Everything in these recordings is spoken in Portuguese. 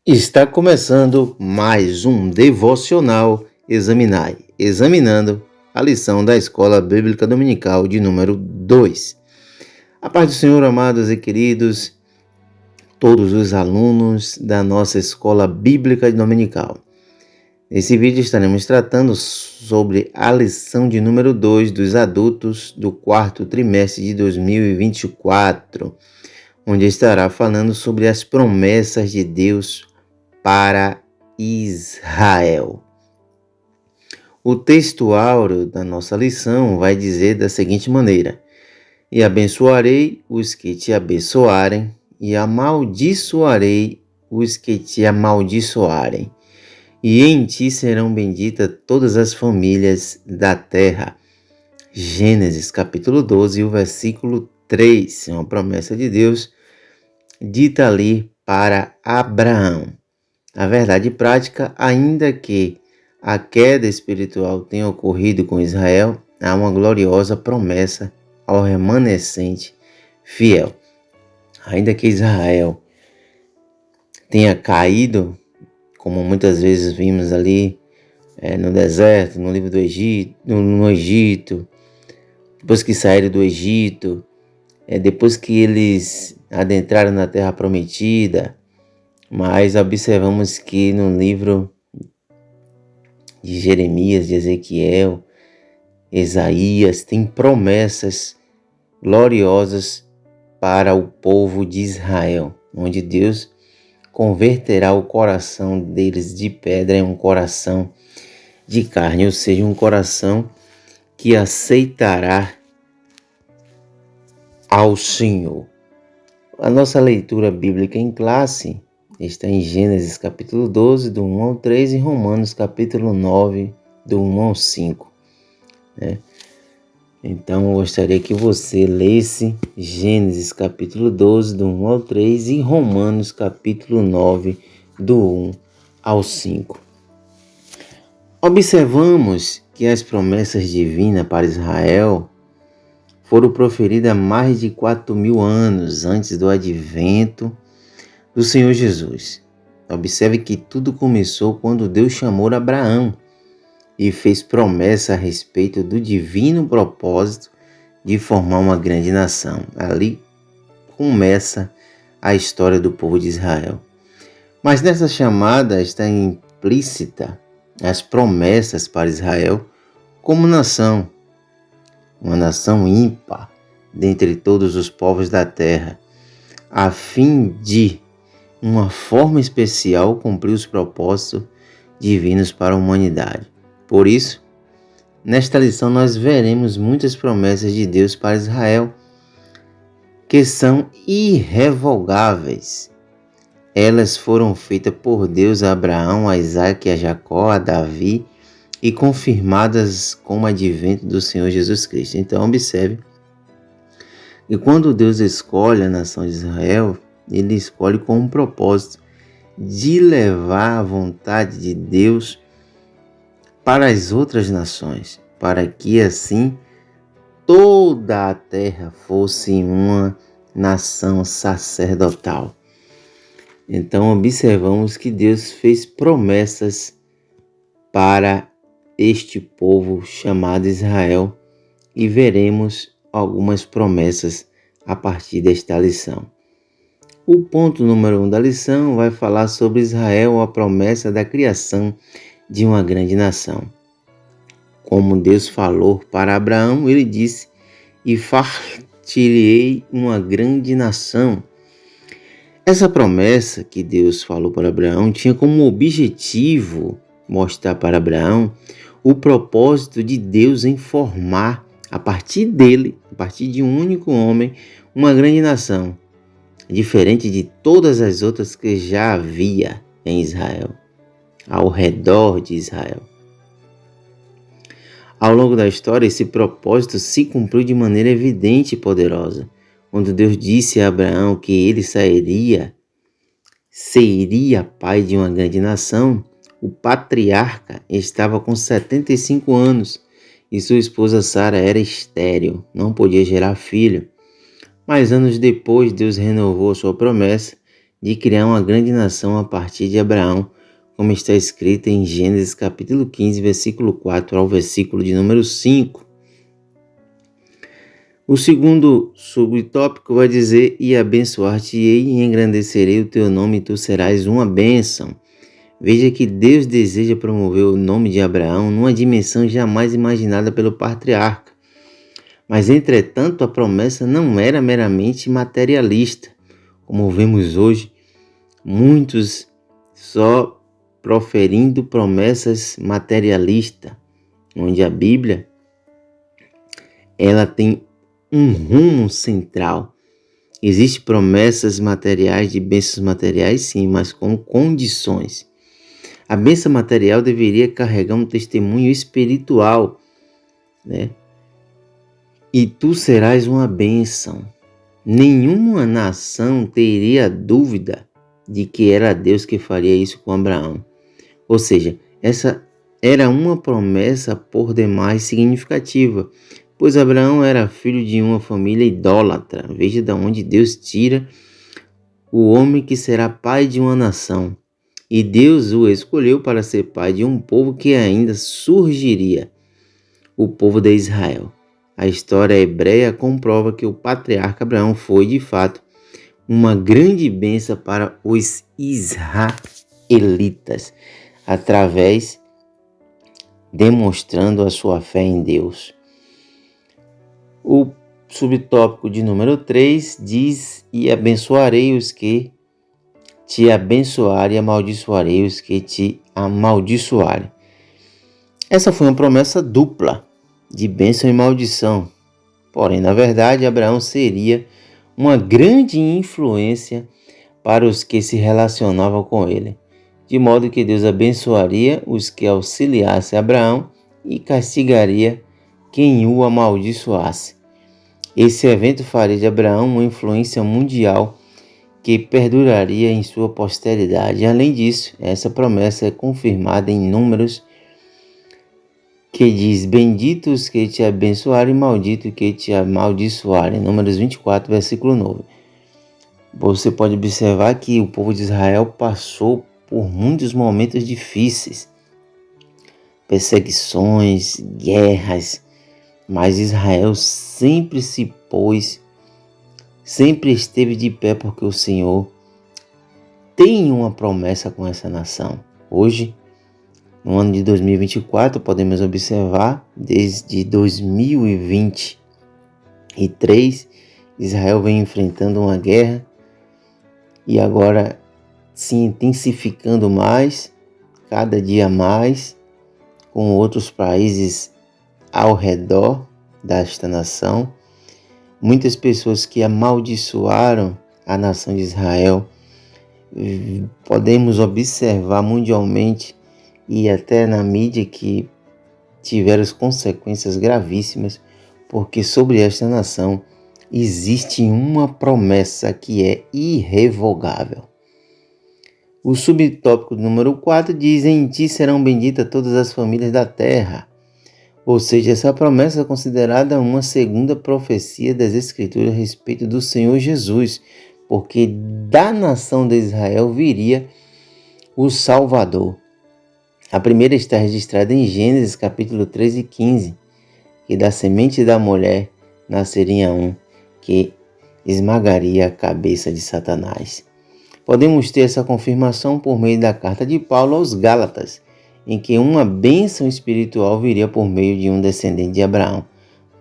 Está começando mais um devocional examinando a lição da Escola Bíblica Dominical de número 2. A paz do Senhor, amados e queridos, todos os alunos da nossa Escola Bíblica Dominical. Nesse vídeo estaremos tratando sobre a lição de número 2 dos adultos do quarto trimestre de 2024, onde estará falando sobre as promessas de Deus para Israel. O texto áureo da nossa lição vai dizer da seguinte maneira: E abençoarei os que te abençoarem, e amaldiçoarei os que te amaldiçoarem. E em ti serão benditas todas as famílias da terra. Gênesis capítulo 12, o versículo 3. É uma promessa de Deus dita ali para Abraão. A verdade prática, ainda que a queda espiritual tenha ocorrido com Israel, há uma gloriosa promessa ao remanescente fiel. Ainda que Israel tenha caído, como muitas vezes vimos ali no deserto, no livro do Egito, no Egito, depois que saíram do Egito, depois que eles adentraram na terra prometida, mas observamos que no livro de Jeremias, de Ezequiel, Isaías, tem promessas gloriosas para o povo de Israel, onde Deus converterá o coração deles de pedra em um coração de carne, ou seja, um coração que aceitará ao Senhor. A nossa leitura bíblica em classe está em Gênesis capítulo 12, do 1 ao 3, e Romanos capítulo 9, do 1 ao 5. Então, eu gostaria que você lesse Gênesis capítulo 12, do 1 ao 3, e Romanos capítulo 9, do 1 ao 5. Observamos que as promessas divinas para Israel foram proferidas há mais de 4.000 anos antes do advento do Senhor Jesus. Observe que tudo começou quando Deus chamou Abraão e fez promessa a respeito do divino propósito de formar uma grande nação. Ali começa a história do povo de Israel. Mas nessa chamada está implícita as promessas para Israel como nação, uma nação ímpar dentre todos os povos da terra, a fim de uma forma especial cumprir os propósitos divinos para a humanidade. Por isso, nesta lição nós veremos muitas promessas de Deus para Israel, que são irrevogáveis. Elas foram feitas por Deus a Abraão, a Isaac, a Jacó, a Davi e confirmadas com o advento do Senhor Jesus Cristo. Então observe que quando Deus escolhe a nação de Israel, Ele escolhe com um propósito de levar a vontade de Deus para as outras nações, para que assim toda a terra fosse uma nação sacerdotal. Então observamos que Deus fez promessas para este povo chamado Israel e veremos algumas promessas a partir desta lição. O ponto número 1 da lição vai falar sobre Israel, a promessa da criação de uma grande nação. Como Deus falou para Abraão, ele disse: e fartirei uma grande nação. Essa promessa que Deus falou para Abraão tinha como objetivo mostrar para Abraão o propósito de Deus em formar, a partir dele, a partir de um único homem, uma grande nação, diferente de todas as outras que já havia em Israel, ao redor de Israel. Ao longo da história, esse propósito se cumpriu de maneira evidente e poderosa, quando Deus disse a Abraão que ele seria pai de uma grande nação. O patriarca estava com 75 anos e sua esposa Sara era estéril, não podia gerar filho. Mas anos depois, Deus renovou sua promessa de criar uma grande nação a partir de Abraão, como está escrito em Gênesis capítulo 15, versículo 4 ao versículo de número 5. O segundo subtópico vai dizer: e abençoar-te-ei e engrandecerei o teu nome e tu serás uma bênção. Veja que Deus deseja promover o nome de Abraão numa dimensão jamais imaginada pelo patriarca. Mas, entretanto, a promessa não era meramente materialista, como vemos hoje, muitos só proferindo promessas materialistas, onde a Bíblia ela tem um rumo central. Existem promessas materiais de bênçãos materiais, sim, mas com condições. A bênção material deveria carregar um testemunho espiritual, né? E tu serás uma bênção. Nenhuma nação teria dúvida de que era Deus que faria isso com Abraão. Ou seja, essa era uma promessa por demais significativa, pois Abraão era filho de uma família idólatra. Veja de onde Deus tira o homem que será pai de uma nação. E Deus o escolheu para ser pai de um povo que ainda surgiria, o povo de Israel. A história hebreia comprova que o patriarca Abraão foi, de fato, uma grande bênção para os israelitas, demonstrando a sua fé em Deus. O subtópico de número 3 diz: e abençoarei os que te abençoarem e amaldiçoarei os que te amaldiçoarem. Essa foi uma promessa dupla, de bênção e maldição. Porém, na verdade, Abraão seria uma grande influência para os que se relacionavam com ele, de modo que Deus abençoaria os que auxiliassem Abraão e castigaria quem o amaldiçoasse. Esse evento faria de Abraão uma influência mundial que perduraria em sua posteridade. Além disso, essa promessa é confirmada em Números, que diz: benditos que te abençoarem, maldito que te amaldiçoarem. Números 24, versículo 9. Você pode observar que o povo de Israel passou por muitos momentos difíceis, perseguições, guerras, mas Israel sempre esteve de pé, porque o Senhor tem uma promessa com essa nação. Hoje, no ano de 2024, podemos observar, desde 2023, Israel vem enfrentando uma guerra e agora se intensificando mais, cada dia mais, com outros países ao redor desta nação. Muitas pessoas que amaldiçoaram a nação de Israel, podemos observar mundialmente e até na mídia que tiveram consequências gravíssimas, porque sobre esta nação existe uma promessa que é irrevogável. O subtópico número 4 diz: em ti serão benditas todas as famílias da terra. Ou seja, essa promessa é considerada uma segunda profecia das Escrituras a respeito do Senhor Jesus, porque da nação de Israel viria o Salvador. A primeira está registrada em Gênesis capítulo 13 e 15, que da semente da mulher nasceria um que esmagaria a cabeça de Satanás. Podemos ter essa confirmação por meio da carta de Paulo aos Gálatas, em que uma bênção espiritual viria por meio de um descendente de Abraão,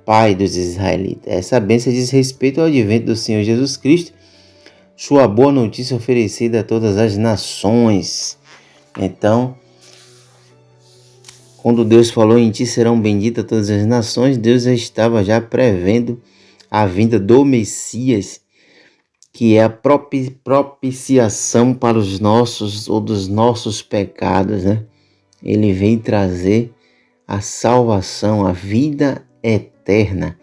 pai dos israelitas. Essa bênção diz respeito ao advento do Senhor Jesus Cristo, sua boa notícia oferecida a todas as nações. Então, quando Deus falou: em ti serão benditas todas as nações, Deus já estava prevendo a vinda do Messias, que é a propiciação para os dos nossos pecados, né? Ele vem trazer a salvação, a vida eterna.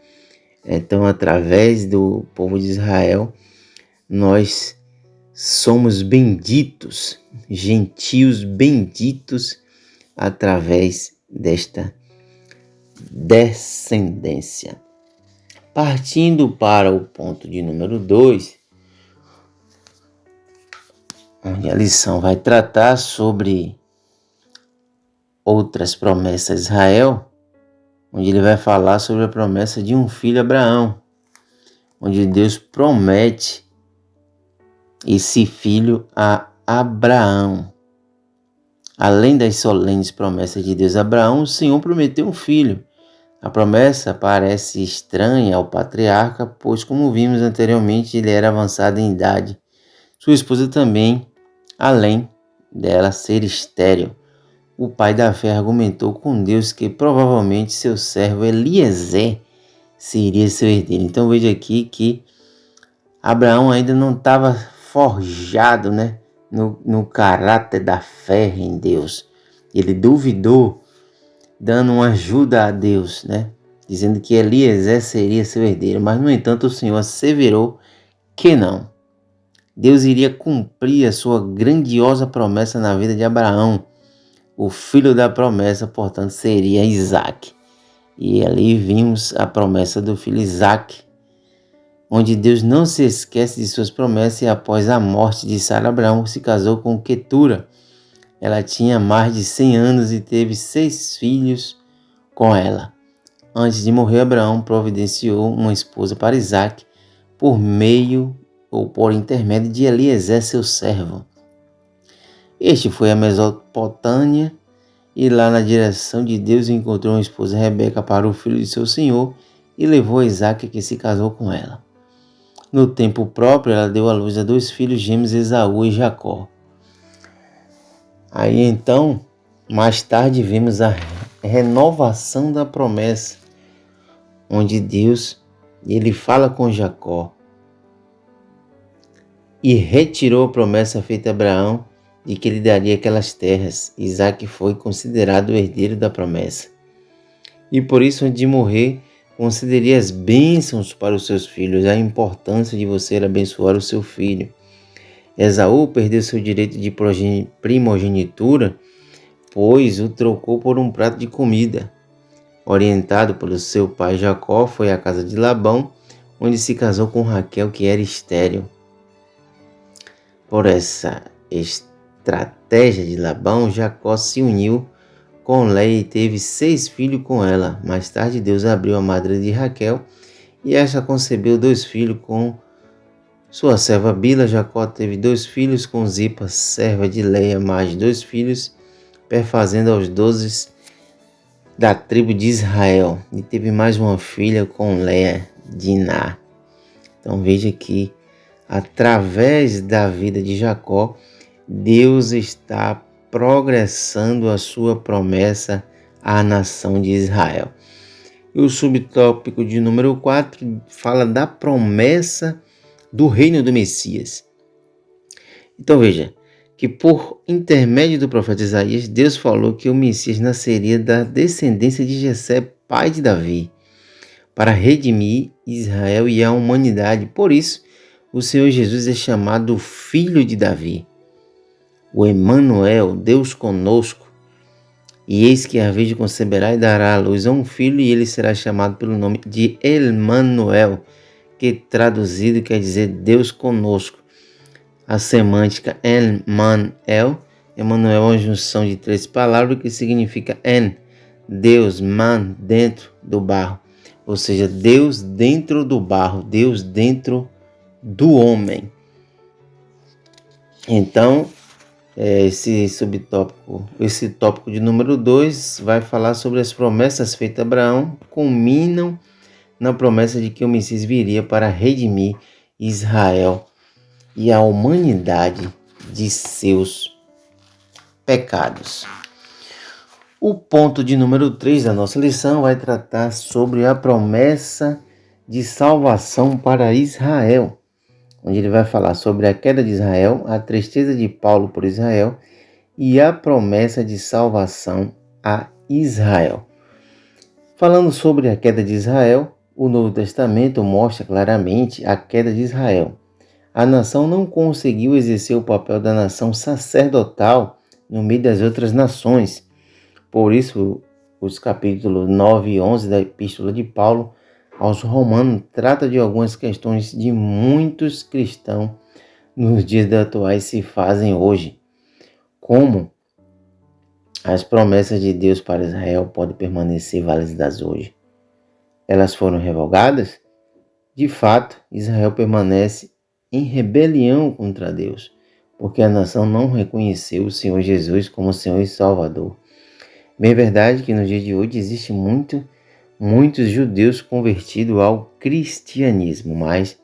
Então, através do povo de Israel, nós somos benditos, gentios benditos, através desta descendência. Partindo para o ponto de número 2, onde a lição vai tratar sobre outras promessas de Israel, onde ele vai falar sobre a promessa de um filho Abraão, onde Deus promete esse filho a Abraão. Além das solenes promessas de Deus a Abraão, o Senhor prometeu um filho. A promessa parece estranha ao patriarca, pois, como vimos anteriormente, ele era avançado em idade. Sua esposa também, além dela ser estéril. O pai da fé argumentou com Deus que provavelmente seu servo Eliezer seria seu herdeiro. Então veja aqui que Abraão ainda não estava forjado, no caráter da fé em Deus. Ele duvidou, dando uma ajuda a Deus, dizendo que Eliezer seria seu herdeiro. Mas, no entanto, o Senhor asseverou que não. Deus iria cumprir a sua grandiosa promessa na vida de Abraão. O filho da promessa, portanto, seria Isaac. E ali vimos a promessa do filho Isaac, onde Deus não se esquece de suas promessas, e após a morte de Sara, Abraão se casou com Quetura. Ela tinha mais de 100 anos e teve 6 filhos com ela. Antes de morrer, Abraão providenciou uma esposa para Isaac por intermédio de Eliezer, seu servo. Este foi a Mesopotâmia, e lá na direção de Deus encontrou uma esposa, Rebeca, para o filho de seu senhor, e levou Isaac, que se casou com ela. No tempo próprio, ela deu à luz a 2 filhos gêmeos, Esaú e Jacó. Aí então, mais tarde, vimos a renovação da promessa, onde Deus ele fala com Jacó e retirou a promessa feita a Abraão de que ele daria aquelas terras. Isaac foi considerado o herdeiro da promessa. E por isso, antes de morrer, considere as bênçãos para os seus filhos, a importância de você abençoar o seu filho. Esaú perdeu seu direito de primogenitura, pois o trocou por um prato de comida. Orientado pelo seu pai Jacó, foi à casa de Labão, onde se casou com Raquel, que era estéril. Por essa estratégia de Labão, Jacó se uniu com Leia e teve 6 filhos com ela. Mais tarde, Deus abriu a madre de Raquel e esta concebeu 2 filhos com sua serva Bila. Jacó teve 2 filhos com Zipa, serva de Leia, mais 2 filhos, perfazendo aos 12 da tribo de Israel. E teve mais uma filha com Leia, Diná. Então veja que, através da vida de Jacó, Deus está progressando a sua promessa à nação de Israel. E o subtópico de número 4 fala da promessa do reino do Messias. Então veja que, por intermédio do profeta Isaías, Deus falou que o Messias nasceria da descendência de Jessé, pai de Davi, para redimir Israel e a humanidade. Por isso, o Senhor Jesus é chamado Filho de Davi, o Emanuel, Deus conosco. E eis que a Virgem conceberá e dará à luz a um filho, e ele será chamado pelo nome de Emanuel, que traduzido quer dizer Deus conosco. A semântica Emanuel é uma junção de 3 palavras que significa En, Deus, Man, dentro do barro. Ou seja, Deus dentro do barro, Deus dentro do homem. Então, esse tópico de número 2 vai falar sobre as promessas feitas a Abraão, culminam na promessa de que o Messias viria para redimir Israel e a humanidade de seus pecados. O ponto de número 3 da nossa lição vai tratar sobre a promessa de salvação para Israel, onde ele vai falar sobre a queda de Israel, a tristeza de Paulo por Israel e a promessa de salvação a Israel. Falando sobre a queda de Israel, o Novo Testamento mostra claramente a queda de Israel. A nação não conseguiu exercer o papel da nação sacerdotal no meio das outras nações. Por isso, os capítulos 9 e 11 da Epístola de Paulo aos Romanos trata de algumas questões de muitos cristãos nos dias atuais se fazem hoje. Como as promessas de Deus para Israel podem permanecer válidas hoje? Elas foram revogadas? De fato, Israel permanece em rebelião contra Deus, porque a nação não reconheceu o Senhor Jesus como Senhor e Salvador. Bem, é verdade que no dia de hoje existe muitos judeus convertidos ao cristianismo, mas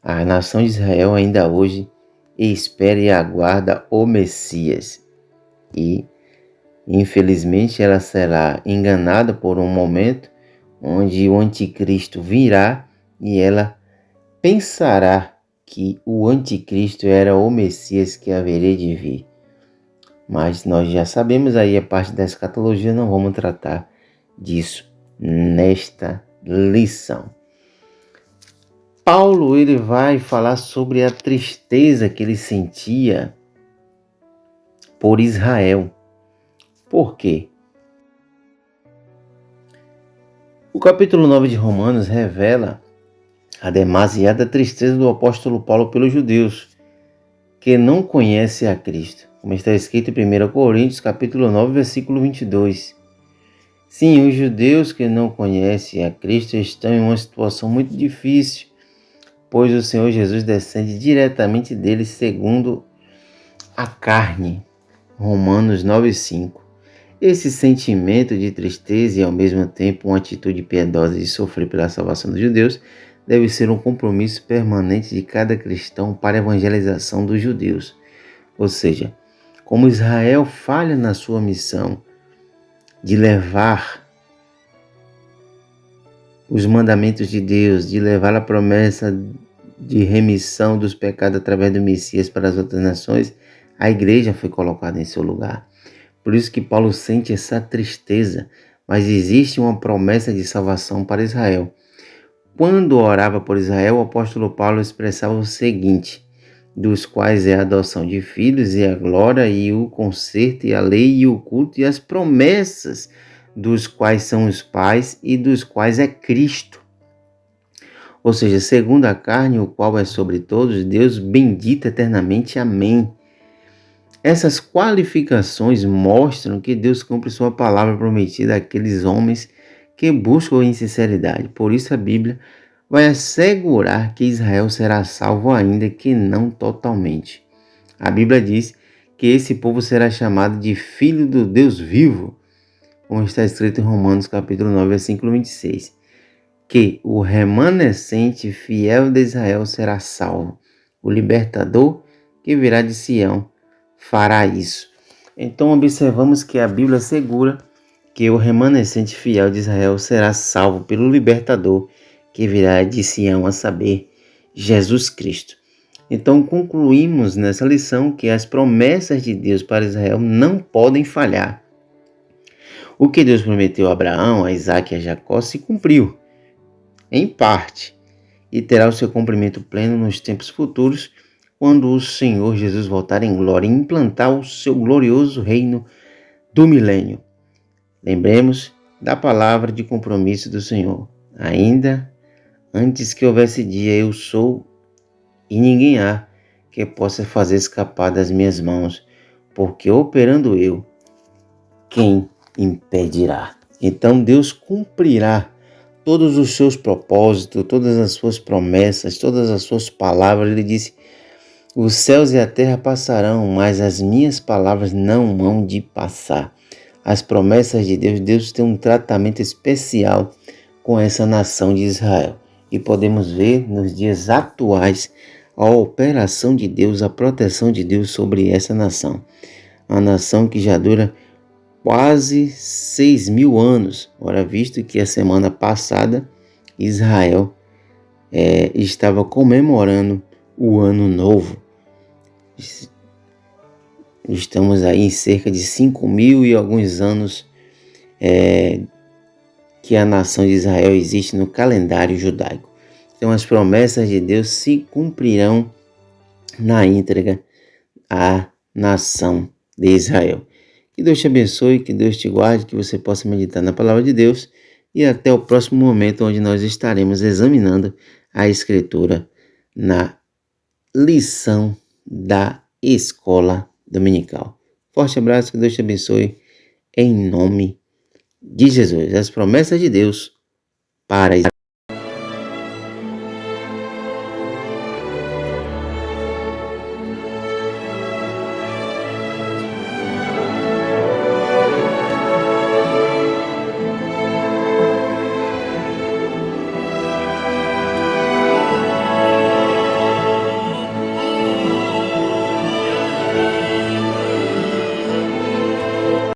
a nação de Israel ainda hoje espera e aguarda o Messias. E, infelizmente, ela será enganada por um momento onde o anticristo virá e ela pensará que o anticristo era o Messias que haveria de vir. Mas nós já sabemos aí a parte da escatologia, não vamos tratar disso nesta lição. Paulo ele vai falar sobre a tristeza que ele sentia por Israel. Por quê? O capítulo 9 de Romanos revela a demasiada tristeza do apóstolo Paulo pelos judeus, que não conhecem a Cristo, como está escrito em 1 Coríntios, capítulo 9, versículo 22. Sim, os judeus que não conhecem a Cristo estão em uma situação muito difícil, pois o Senhor Jesus descende diretamente deles segundo a carne. Romanos 9,5. Esse sentimento de tristeza e ao mesmo tempo uma atitude piedosa de sofrer pela salvação dos judeus deve ser um compromisso permanente de cada cristão para a evangelização dos judeus. Ou seja, como Israel falha na sua missão de levar os mandamentos de Deus, de levar a promessa de remissão dos pecados através do Messias para as outras nações, a igreja foi colocada em seu lugar. Por isso que Paulo sente essa tristeza, mas existe uma promessa de salvação para Israel. Quando orava por Israel, o apóstolo Paulo expressava o seguinte: dos quais é a adoção de filhos e a glória e o conserto e a lei e o culto e as promessas, dos quais são os pais e dos quais é Cristo. Ou seja, segundo a carne, o qual é sobre todos, Deus bendito eternamente. Amém. Essas qualificações mostram que Deus cumpre sua palavra prometida àqueles homens que buscam em sinceridade. Por isso a Bíblia vai assegurar que Israel será salvo, ainda que não totalmente. A Bíblia diz que esse povo será chamado de filho do Deus vivo, como está escrito em Romanos capítulo 9, versículo 26. Que o remanescente fiel de Israel será salvo. O libertador que virá de Sião fará isso. Então observamos que a Bíblia assegura que o remanescente fiel de Israel será salvo pelo libertador que virá de Sião, a saber, Jesus Cristo. Então concluímos nessa lição que as promessas de Deus para Israel não podem falhar. O que Deus prometeu a Abraão, a Isaque e a Jacó se cumpriu, em parte, e terá o seu cumprimento pleno nos tempos futuros, quando o Senhor Jesus voltar em glória e implantar o seu glorioso reino do milênio. Lembremos da palavra de compromisso do Senhor. Ainda antes que houvesse dia, eu sou, e ninguém há que possa fazer escapar das minhas mãos, porque operando eu, quem impedirá? Então Deus cumprirá todos os seus propósitos, todas as suas promessas, todas as suas palavras. Ele disse: os céus e a terra passarão, mas as minhas palavras não hão de passar. As promessas de Deus, Deus tem um tratamento especial com essa nação de Israel. E podemos ver nos dias atuais a operação de Deus, a proteção de Deus sobre essa nação. A nação que já dura quase 6.000 anos. Ora, visto que a semana passada Israel estava comemorando o Ano Novo. Estamos aí em cerca de 5.000 e alguns anos que a nação de Israel existe no calendário judaico. Então as promessas de Deus se cumprirão na íntegra à nação de Israel. Que Deus te abençoe, que Deus te guarde, que você possa meditar na palavra de Deus e até o próximo momento onde nós estaremos examinando a Escritura na lição da escola dominical. Forte abraço, que Deus te abençoe, em nome de Jesus. As promessas de Deus para Israel.